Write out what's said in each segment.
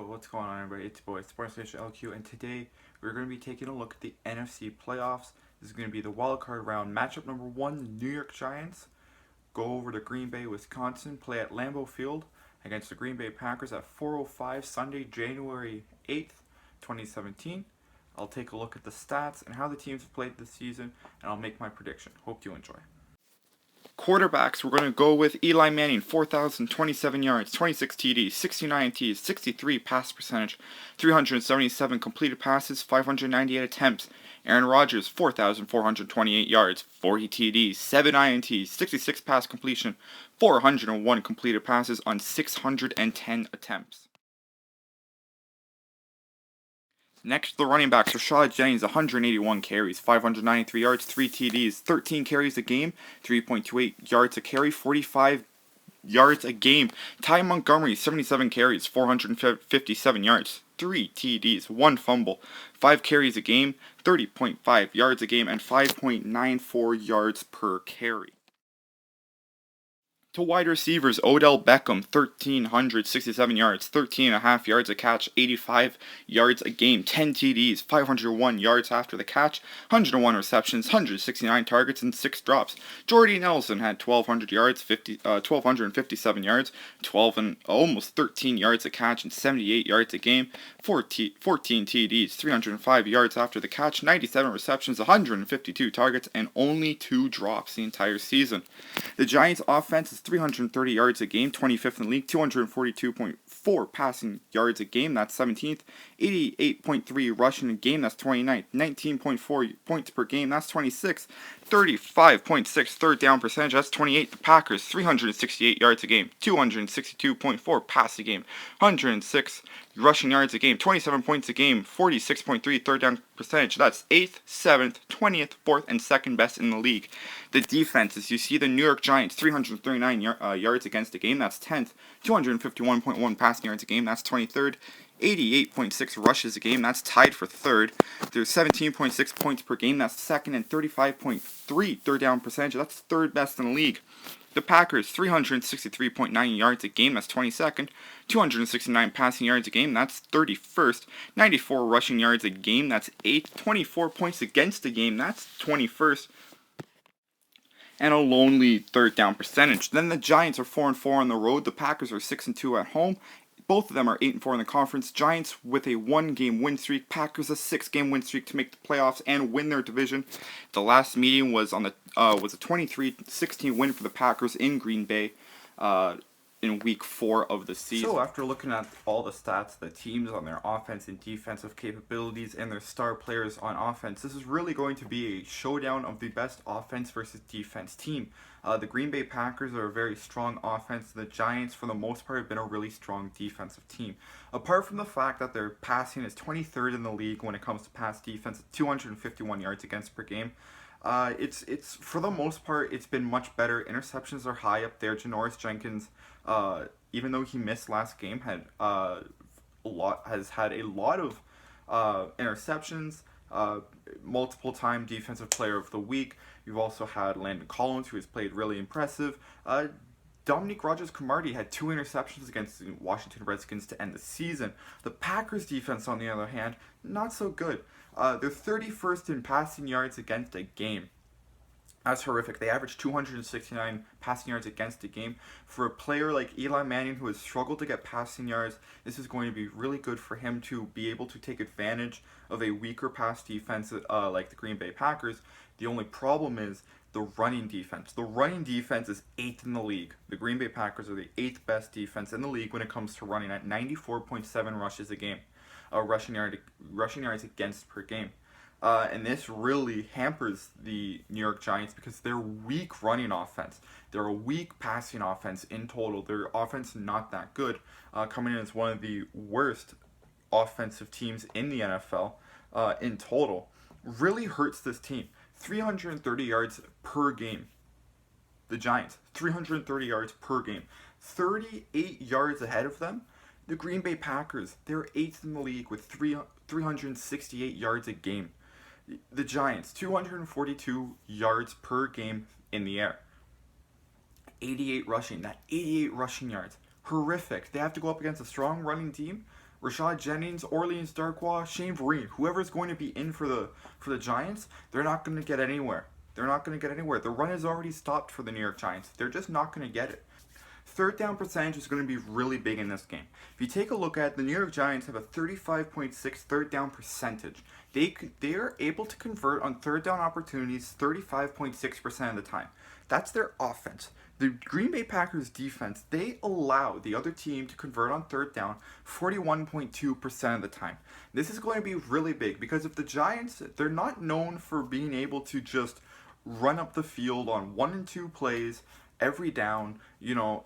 What's going on, everybody? It's your boy, Sports Station LQ, and today we're going to be taking a look at the NFC playoffs. This is going to be the wild card round matchup number one. The New York Giants go over to Green Bay, Wisconsin, play at Lambeau Field against the Green Bay Packers at 4:05 Sunday, January 8th, 2017. I'll take a look at the stats and how the teams have played this season, and I'll make my prediction. Hope you enjoy. Quarterbacks, we're going to go with Eli Manning, 4,027 yards, 26 TDs, 69 Ts, 63 pass percentage, 377 completed passes, 598 attempts. Aaron Rodgers, 4,428 yards, 40 TDs, 7 INTs, 66 pass completion, 401 completed passes on 610 attempts. Next, the running backs, Rashad Jennings, 181 carries, 593 yards, 3 TDs, 13 carries a game, 3.28 yards a carry, 45 yards a game. Ty Montgomery, 77 carries, 457 yards, 3 TDs, 1 fumble, 5 carries a game, 30.5 yards a game, and 5.94 yards per carry. To wide receivers, Odell Beckham, 1,367 yards, 13.5 yards a catch, 85 yards a game, 10 TDs, 501 yards after the catch, 101 receptions, 169 targets, and 6 drops. Jordy Nelson had 1,200 yards, 1,257 yards, 12 and almost 13 yards a catch, and 78 yards a game, 14 TDs, 305 yards after the catch, 97 receptions, 152 targets, and only 2 drops the entire season. The Giants' offense is 330 yards a game, 25th in the league, 242.4 passing yards a game, that's 17th, 88.3 rushing a game, that's 29th, 19.4 points per game, that's 26th, 35.6 third down percentage, that's 28th. The Packers, 368 yards a game, 262.4 pass a game, 106 rushing yards a game, 27 points a game, 46.3 third down percentage, that's 8th, 7th, 20th, 4th, and 2nd best in the league. The defenses, you see the New York Giants, 339 yards against a game, that's 10th, 251.1 passing yards a game, that's 23rd, 88.6 rushes a game, that's tied for 3rd. There's 17.6 points per game, that's 2nd, and 35.3 third down percentage, that's 3rd best in the league. The Packers, 363.9 yards a game, that's 22nd, 269 passing yards a game, that's 31st, 94 rushing yards a game, that's 8th, 24 points against a game, that's 21st, and a lonely third down percentage. Then the Giants are 4-4 on the road, the Packers are 6-2 at home. Both of them are 8-4 in the conference. Giants with a 1-game win streak. Packers a 6-game win streak to make the playoffs and win their division. The last meeting was a 23-16 win for the Packers in Green Bay in week 4 of the season. So after looking at all the stats, the teams on their offense and defensive capabilities and their star players on offense, this is really going to be a showdown of the best offense versus defense team. The Green Bay Packers are a very strong offense. The Giants, for the most part, have been a really strong defensive team. Apart from the fact that their passing is 23rd in the league when it comes to pass defense, at 251 yards against per game. It's for the most part, it's been much better. Interceptions are high up there. Janoris Jenkins, even though he missed last game, has had a lot of interceptions. Multiple time defensive player of the week. You've also had Landon Collins, who has played really impressive. Dominique Rodgers-Cromartie had 2 interceptions against the Washington Redskins to end the season. The Packers defense, on the other hand, not so good. They're 31st in passing yards against a game. That's horrific. They average 269 passing yards against a game. For a player like Eli Manning, who has struggled to get passing yards, this is going to be really good for him to be able to take advantage of a weaker pass defense like the Green Bay Packers. The only problem is the running defense. The running defense is 8th in the league. The Green Bay Packers are the 8th best defense in the league when it comes to running at 94.7 rushes a game, rushing yards against per game. And this really hampers the New York Giants because they're weak running offense. They're a weak passing offense in total. Their offense not that good, coming in as one of the worst offensive teams in the NFL in total. Really hurts this team. 330 yards per game. The Giants, 330 yards per game. 38 yards ahead of them, the Green Bay Packers. They're 8th in the league with 368 yards a game. The Giants, 242 yards per game in the air. 88 rushing. That 88 rushing yards. Horrific. They have to go up against a strong running team Rashad Jennings, Orleans Darkwa, Shane Vereen, whoever's going to be in for the Giants, they're not going to get anywhere. They're not going to get anywhere. The run is already stopped for the New York Giants. They're just not going to get it. Third down percentage is going to be really big in this game. If you take a look at it, the New York Giants have a 35.6 third down percentage. They are able to convert on third down opportunities 35.6% of the time. That's their offense. The Green Bay Packers defense, they allow the other team to convert on third down 41.2% of the time. This is going to be really big because if the Giants, they're not known for being able to just run up the field on 1 and 2 plays every down,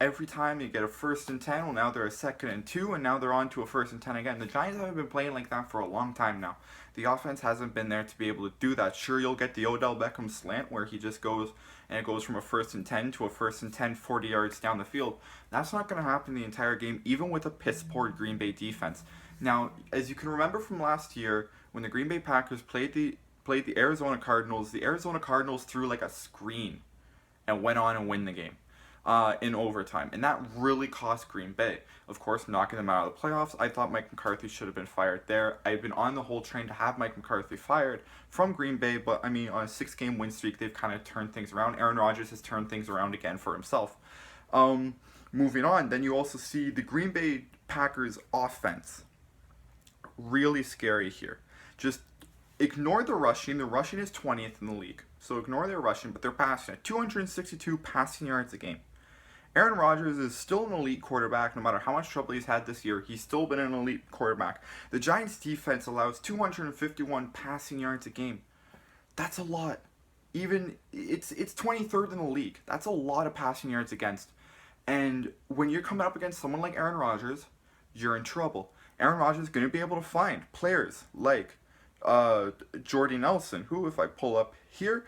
every time you get a 1st and 10, well now they're a 2nd and 2, and now they're on to a 1st and 10 again. The Giants haven't been playing like that for a long time now. The offense hasn't been there to be able to do that. Sure, you'll get the Odell Beckham slant where he just goes and it goes from a 1st and 10 to a 1st and 10 40 yards down the field. That's not going to happen the entire game, even with a piss-poor Green Bay defense. Now, as you can remember from last year, when the Green Bay Packers played the Arizona Cardinals threw like a screen and went on and win the game in overtime. And that really cost Green Bay. Of course, knocking them out of the playoffs. I thought Mike McCarthy should have been fired there. I've been on the whole train to have Mike McCarthy fired from Green Bay, but I mean, on a 6-game win streak, they've kind of turned things around. Aaron Rodgers has turned things around again for himself. Moving on, then you also see the Green Bay Packers offense. Really scary here. Just ignore the rushing. The rushing is 20th in the league. So ignore their rushing, but they're passing at 262 passing yards a game. Aaron Rodgers is still an elite quarterback. No matter how much trouble he's had this year, he's still been an elite quarterback. The Giants' defense allows 251 passing yards a game. That's a lot. Even it's 23rd in the league. That's a lot of passing yards against. And when you're coming up against someone like Aaron Rodgers, you're in trouble. Aaron Rodgers is going to be able to find players like Jordy Nelson, who, if I pull up here,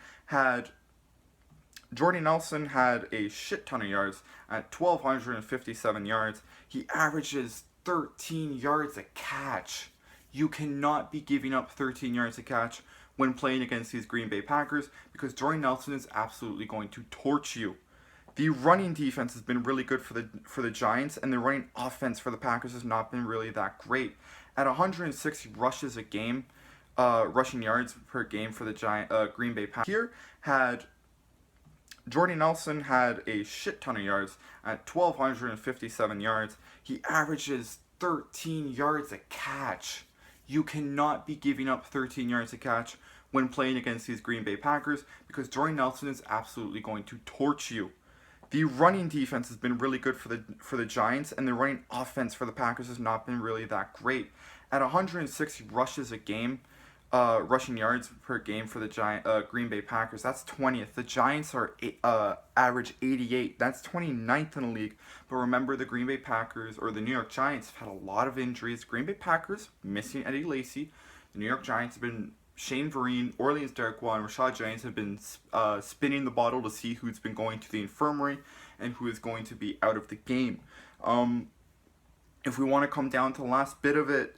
Jordy Nelson had a shit ton of yards at 1,257 yards. He averages 13 yards a catch. You cannot be giving up 13 yards a catch when playing against these Green Bay Packers because Jordy Nelson is absolutely going to torch you. The running defense has been really good for the Giants, and the running offense for the Packers has not been really that great. At 160 rushes a game, rushing yards per game for the Green Bay Packers. Here Jordy Nelson had a shit ton of yards at 1,257 yards. He averages 13 yards a catch. You cannot be giving up 13 yards a catch when playing against these Green Bay Packers because Jordy Nelson is absolutely going to torch you. The running defense has been really good for the Giants, and the running offense for the Packers has not been really that great. At 160 rushes a game, rushing yards per game for the Green Bay Packers, that's 20th. The Giants are average 88. That's 29th in the league. But remember, the Green Bay Packers, or the New York Giants, have had a lot of injuries. Green Bay Packers missing Eddie Lacy. The New York Giants have been Shane Vereen, Orleans Darkwa, and Rashad Jennings have been spinning the bottle to see who's been going to the infirmary and who is going to be out of the game. If we want to come down to the last bit of it,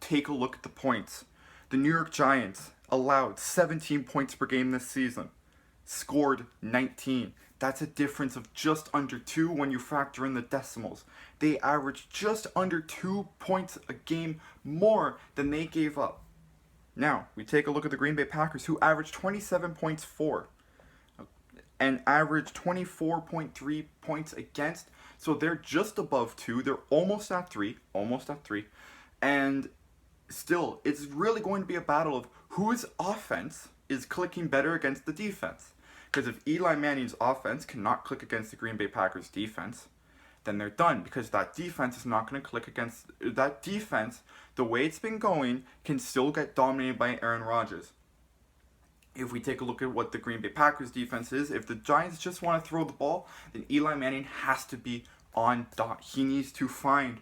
take a look at the points. The New York Giants allowed 17 points per game this season, scored 19. That's a difference of just under 2 when you factor in the decimals. They averaged just under 2 points a game more than they gave up. Now, we take a look at the Green Bay Packers, who averaged 27.4 and averaged 24.3 points against. So they're just above 2. They're almost at 3. And still, it's really going to be a battle of whose offense is clicking better against the defense. Because if Eli Manning's offense cannot click against the Green Bay Packers defense, then they're done, because that defense is not going to click against that defense. The way it's been going can still get dominated by Aaron Rodgers. If we take a look at what the Green Bay Packers defense is, if the Giants just want to throw the ball, then Eli Manning has to be on dot. He needs to find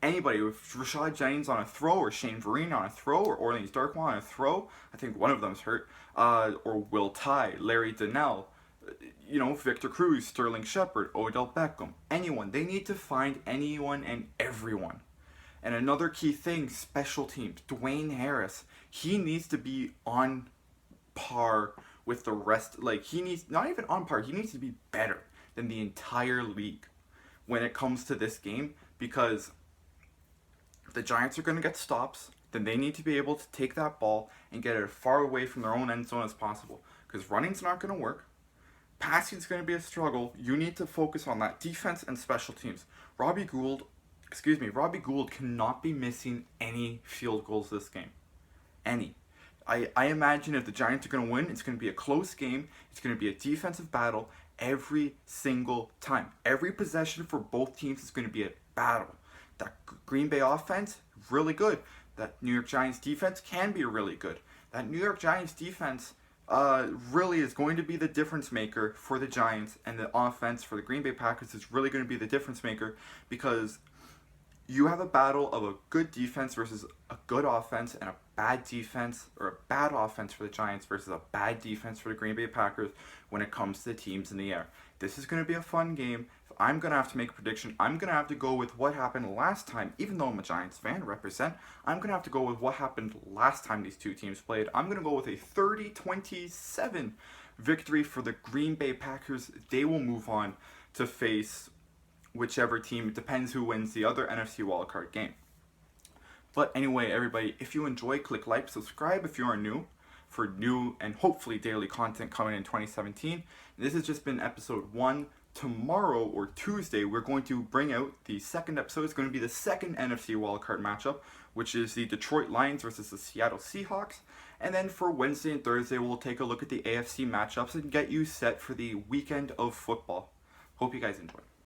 anybody, with Rashad Jennings on a throw, or Shane Vereen on a throw, or Orleans Darkwa on a throw. I think one of them's hurt. Or Will Tye, Larry Donnell, Victor Cruz, Sterling Shepard, Odell Beckham, anyone. They need to find anyone and everyone. And another key thing, special teams. Dwayne Harris, he needs to be on par with the rest. He needs, not even on par, he needs to be better than the entire league when it comes to this game, because If the Giants are going to get stops, then they need to be able to take that ball and get it as far away from their own end zone as possible. Because running's not going to work. Passing's going to be a struggle. You need to focus on that defense and special teams. Robbie Gould cannot be missing any field goals this game. Any. I imagine if the Giants are going to win, it's going to be a close game. It's going to be a defensive battle every single time. Every possession for both teams is going to be a battle. That Green Bay offense, really good. That New York Giants defense can be really good. That New York Giants defense really is going to be the difference maker for the Giants, and the offense for the Green Bay Packers is really going to be the difference maker, because you have a battle of a good defense versus a good offense, and a bad defense or a bad offense for the Giants versus a bad defense for the Green Bay Packers when it comes to the teams in the air. This is going to be a fun game. If I'm going to have to make a prediction, I'm going to have to go with what happened last time. Even though I'm a Giants fan, represent, I'm going to have to go with what happened last time these two teams played. I'm going to go with a 30-27 victory for the Green Bay Packers. They will move on to face whichever team. It depends who wins the other NFC wildcard game. But anyway, everybody, if you enjoy, click like, subscribe if you are new, for new and hopefully daily content coming in 2017. This has just been episode 1. Tomorrow or Tuesday, we're going to bring out the second episode. It's going to be the second NFC wildcard matchup, which is the Detroit Lions versus the Seattle Seahawks. And then for Wednesday and Thursday, we'll take a look at the AFC matchups and get you set for the weekend of football. Hope you guys enjoy.